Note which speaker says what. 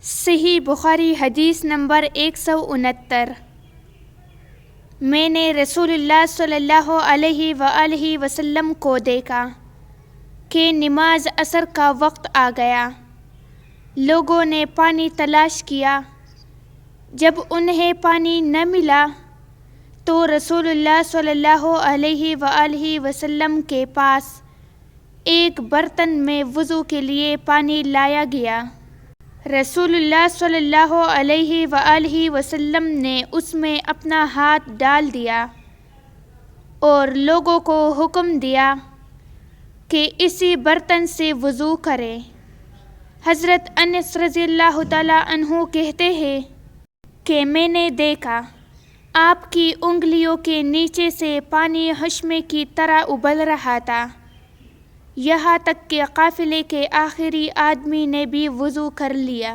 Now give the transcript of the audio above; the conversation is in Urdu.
Speaker 1: صحیح بخاری حدیث نمبر 169۔ میں نے رسول اللہ صلی اللہ علیہ وآلہ وسلم کو دیکھا کہ نماز عصر کا وقت آ گیا۔ لوگوں نے پانی تلاش کیا۔ جب انہیں پانی نہ ملا تو رسول اللہ صلی اللہ علیہ وآلہ وسلم کے پاس ایک برتن میں وضو کے لیے پانی لایا گیا۔ رسول اللہ صلی اللہ علیہ وآلہ وسلم نے اس میں اپنا ہاتھ ڈال دیا اور لوگوں کو حکم دیا کہ اسی برتن سے وضو کریں۔ حضرت انس رضی اللہ تعالیٰ عنہ کہتے ہیں کہ میں نے دیکھا آپ کی انگلیوں کے نیچے سے پانی حشمے کی طرح ابل رہا تھا، یہاں تک کہ قافلے کے آخری آدمی نے بھی وضو کر لیا۔